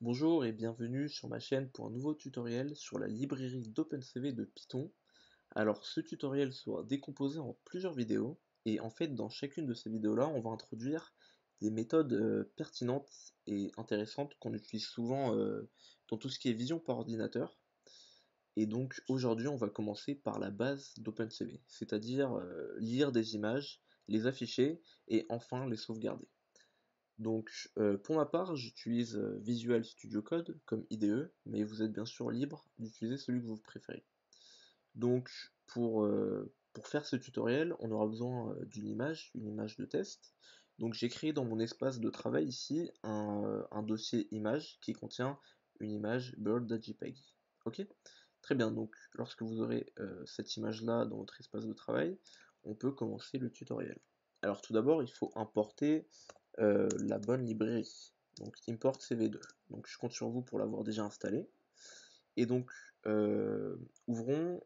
Bonjour et bienvenue sur ma chaîne pour un nouveau tutoriel sur la librairie d'OpenCV de Python. Alors ce tutoriel sera décomposé en plusieurs vidéos et en fait dans chacune de ces vidéos-là on va introduire des méthodes pertinentes et intéressantes qu'on utilise souvent dans tout ce qui est vision par ordinateur. Et donc aujourd'hui on va commencer par la base d'OpenCV, c'est-à-dire lire des images, les afficher et enfin les sauvegarder. Donc pour ma part, j'utilise Visual Studio Code comme IDE, mais vous êtes bien sûr libre d'utiliser celui que vous préférez. Donc pour faire ce tutoriel, on aura besoin d'une une image de test. Donc j'ai créé dans mon espace de travail ici un dossier image qui contient une image bird.jpg. Ok? Très bien, donc lorsque vous aurez cette image-là dans votre espace de travail, on peut commencer le tutoriel. Alors tout d'abord, il faut importer la bonne librairie. Donc import CV2. Donc je compte sur vous pour l'avoir déjà installé. Et donc ouvrons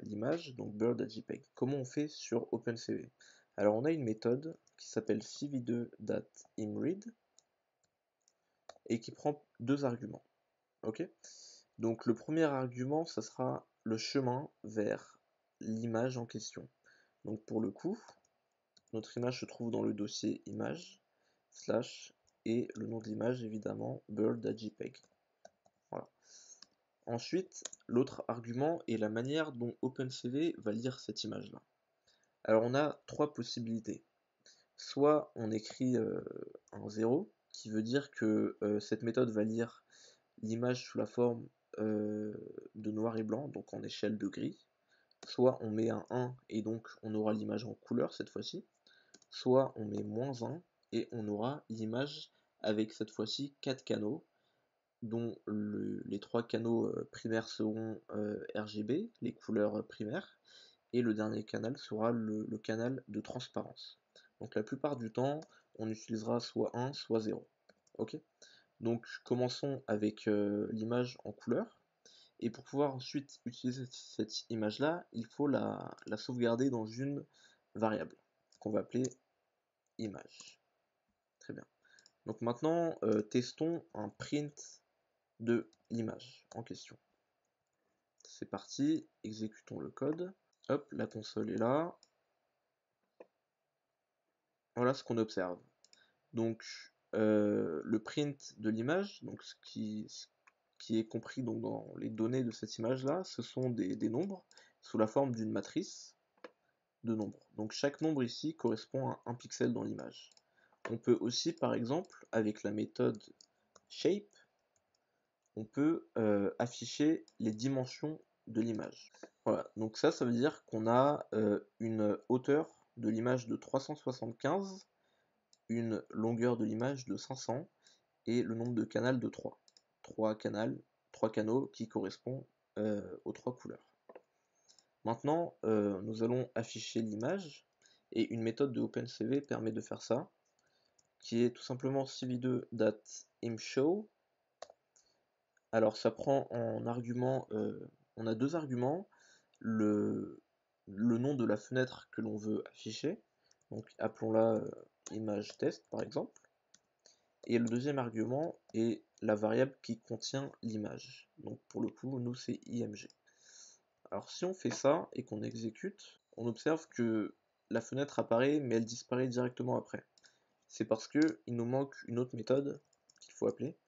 l'image, donc bird.jpg. Comment on fait sur OpenCV? Alors on a une méthode qui s'appelle cv2.imread et qui prend deux arguments. Ok? Donc le premier argument, ça sera le chemin vers l'image en question. Donc pour le coup, notre image se trouve dans le dossier image, slash, et le nom de l'image évidemment bird.jpg. Voilà. Ensuite, l'autre argument est la manière dont OpenCV va lire cette image-là. Alors on a trois possibilités. Soit on écrit un 0, qui veut dire que cette méthode va lire l'image sous la forme de noir et blanc, donc en échelle de gris. Soit on met un 1 et donc on aura l'image en couleur cette fois-ci. Soit on met -1 et on aura l'image avec cette fois-ci 4 canaux, dont les trois canaux primaires seront RGB, les couleurs primaires, et le dernier canal sera le canal de transparence. Donc la plupart du temps, on utilisera soit 1, soit 0. Ok? Donc commençons avec l'image en couleur. Et pour pouvoir ensuite utiliser cette image-là, il faut la sauvegarder dans une variable qu'on va appeler image. Très bien. Donc maintenant, testons un print de l'image en question. C'est parti, exécutons le code. Hop, la console est là. Voilà ce qu'on observe. Donc le print de l'image, donc ce qui est compris donc dans les données de cette image-là, ce sont des nombres sous la forme d'une matrice de nombres. Donc chaque nombre ici correspond à un pixel dans l'image. On peut aussi, par exemple, avec la méthode shape, on peut afficher les dimensions de l'image. Voilà, donc ça veut dire qu'on a une hauteur de l'image de 375, une longueur de l'image de 500 et le nombre de canaux de 3. 3 canaux qui correspondent aux trois couleurs. Maintenant, nous allons afficher l'image et une méthode de OpenCV permet de faire ça, qui est tout simplement cv2.imshow. Alors ça prend en argument, on a deux arguments, le nom de la fenêtre que l'on veut afficher, donc appelons-la image test par exemple, et le deuxième argument est la variable qui contient l'image, donc pour le coup nous c'est img. Alors si on fait ça et qu'on exécute, on observe que la fenêtre apparaît mais elle disparaît directement après. C'est parce que il nous manque une autre méthode qu'il faut appeler,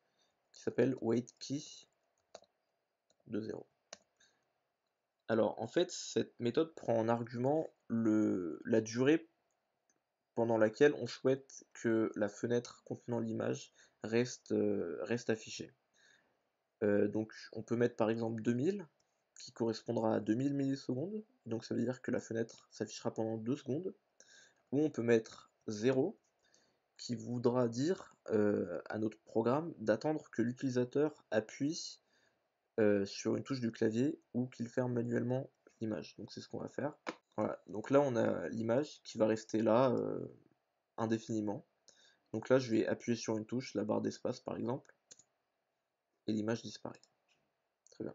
qui s'appelle waitKey de 0. Alors en fait cette méthode prend en argument la durée pendant laquelle on souhaite que la fenêtre contenant l'image reste affichée. Donc on peut mettre par exemple 2000 qui correspondra à 2000 millisecondes, donc ça veut dire que la fenêtre s'affichera pendant 2 secondes, ou on peut mettre 0 qui voudra dire à notre programme d'attendre que l'utilisateur appuie sur une touche du clavier ou qu'il ferme manuellement l'image. Donc c'est ce qu'on va faire. Voilà, donc là on a l'image qui va rester là indéfiniment. Donc là je vais appuyer sur une touche, la barre d'espace par exemple, et l'image disparaît. Très bien.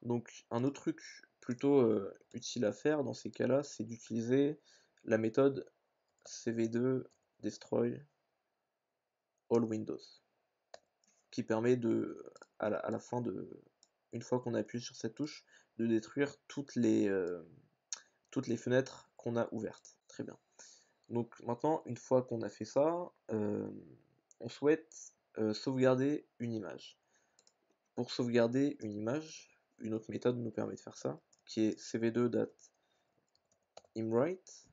Donc un autre truc plutôt utile à faire dans ces cas-là, c'est d'utiliser la méthode cv2 destroy all windows. qui permet de, à la fin de, une fois qu'on appuie sur cette touche, de détruire toutes les fenêtres qu'on a ouvertes. Très bien. Donc maintenant, une fois qu'on a fait ça, on souhaite sauvegarder une image. Pour sauvegarder une image, une autre méthode nous permet de faire ça, qui est cv2.imWrite.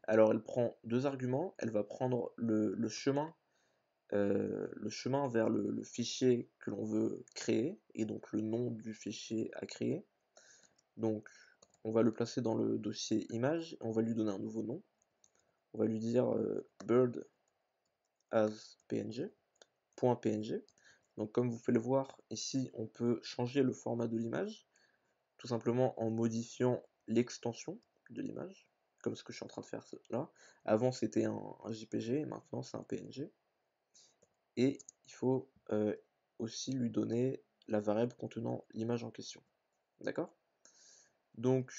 Alors elle prend deux arguments, elle va prendre le chemin vers le fichier que l'on veut créer, et donc le nom du fichier à créer. Donc on va le placer dans le dossier image, on va lui donner un nouveau nom. On va lui dire bird as png, .png. Donc comme vous pouvez le voir ici, on peut changer le format de l'image, tout simplement en modifiant l'extension de l'image, comme ce que je suis en train de faire là. Avant c'était un JPG, et maintenant c'est un PNG. Et il faut aussi lui donner la variable contenant l'image en question. D'accord? Donc,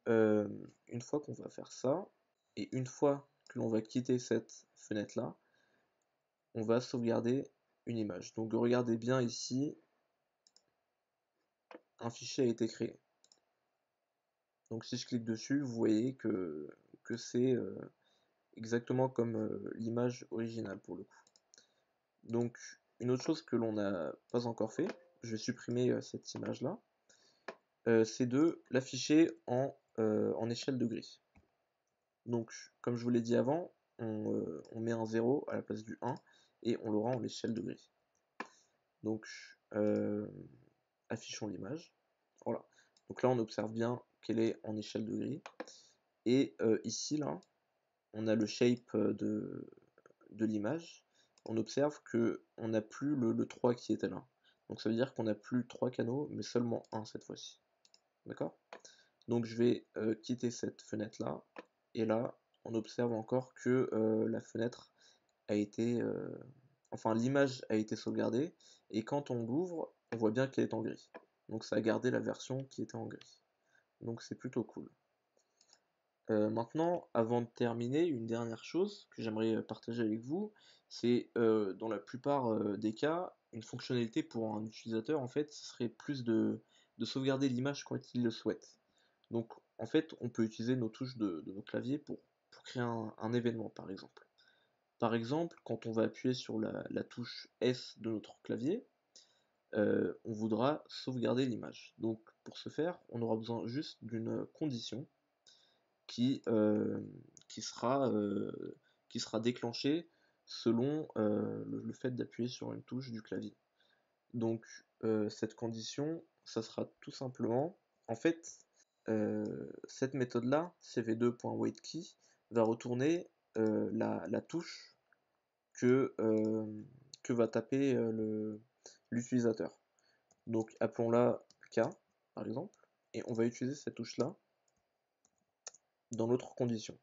une fois qu'on va faire ça, et une fois que l'on va quitter cette fenêtre-là, on va sauvegarder une image. Donc regardez bien ici, un fichier a été créé. Donc si je clique dessus, vous voyez que c'est exactement comme l'image originale pour le coup. Donc une autre chose que l'on n'a pas encore fait, je vais supprimer cette image-là, c'est de l'afficher en échelle de gris. Donc comme je vous l'ai dit avant, on met un 0 à la place du 1 et on l'aura en échelle de gris. Donc affichons l'image. Voilà. Donc là on observe bien qu'elle est en échelle de gris. Et ici là, on a le shape de l'image. On observe que on n'a plus le 3 qui était là. Donc ça veut dire qu'on n'a plus 3 canaux, mais seulement un cette fois-ci. D'accord? Donc je vais quitter cette fenêtre là, et là on observe encore que la fenêtre a été, enfin l'image a été sauvegardée, et quand on l'ouvre, on voit bien qu'elle est en gris. Donc ça a gardé la version qui était en gris. Donc c'est plutôt cool. Maintenant, avant de terminer, une dernière chose que j'aimerais partager avec vous, c'est dans la plupart des cas, une fonctionnalité pour un utilisateur, en fait, ce serait plus de sauvegarder l'image quand il le souhaite. Donc, en fait, on peut utiliser nos touches de nos claviers pour créer un événement, par exemple. Par exemple, quand on va appuyer sur la touche S de notre clavier, on voudra sauvegarder l'image. Donc, pour ce faire, on aura besoin juste d'une condition qui, euh, qui sera, euh, qui sera déclenché selon le fait d'appuyer sur une touche du clavier. Donc cette condition, ça sera tout simplement, en fait, cette méthode-là, cv2.waitKey, va retourner la touche que va taper l'utilisateur. Donc appelons-la K, par exemple, et on va utiliser cette touche-là dans notre condition.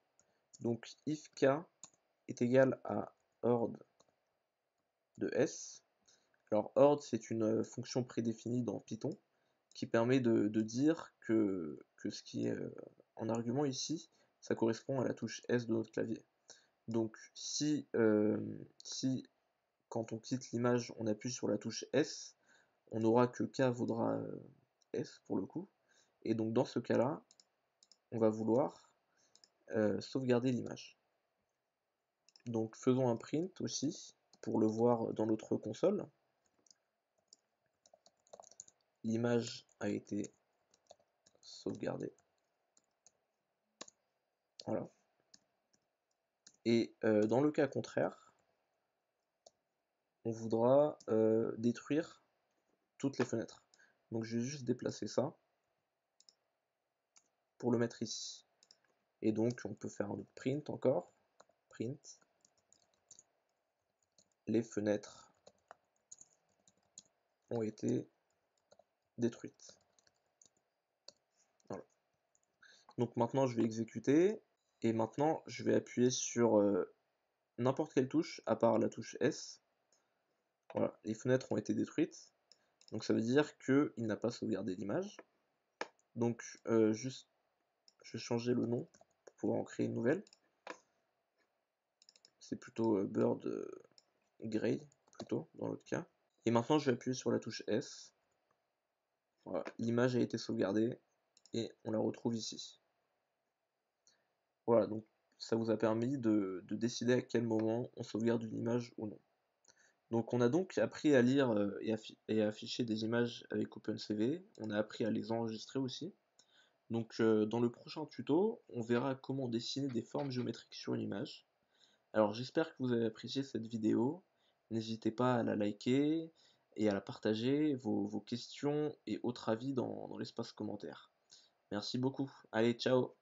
Donc if k est égal à ord de s. Alors ord, c'est une fonction prédéfinie dans Python qui permet de dire que ce qui est en argument ici, ça correspond à la touche S de notre clavier. Donc si quand on quitte l'image, on appuie sur la touche S, on n'aura que K vaudra S pour le coup. Et donc dans ce cas-là, on va vouloir sauvegarder l'image. Donc faisons un print aussi pour le voir dans notre console. L'image a été sauvegardée. Voilà. Et dans le cas contraire, on voudra détruire toutes les fenêtres. Donc je vais juste déplacer ça pour le mettre ici. Et donc on peut faire un autre print encore. Print. Les fenêtres ont été détruites. Voilà. Donc maintenant je vais exécuter. Et maintenant je vais appuyer sur n'importe quelle touche à part la touche S. Voilà, les fenêtres ont été détruites. Donc ça veut dire qu'il n'a pas sauvegardé l'image. Donc juste, je vais changer le nom pour pouvoir en créer une nouvelle. C'est plutôt Bird Grey plutôt, dans l'autre cas. Et maintenant, je vais appuyer sur la touche S. Voilà, l'image a été sauvegardée et on la retrouve ici. Voilà, donc ça vous a permis de décider à quel moment on sauvegarde une image ou non. Donc on a donc appris à lire et à afficher des images avec OpenCV, on a appris à les enregistrer aussi. Donc dans le prochain tuto, on verra comment dessiner des formes géométriques sur une image. Alors j'espère que vous avez apprécié cette vidéo, n'hésitez pas à la liker et à la partager, vos questions et autres avis dans l'espace commentaire. Merci beaucoup, allez ciao!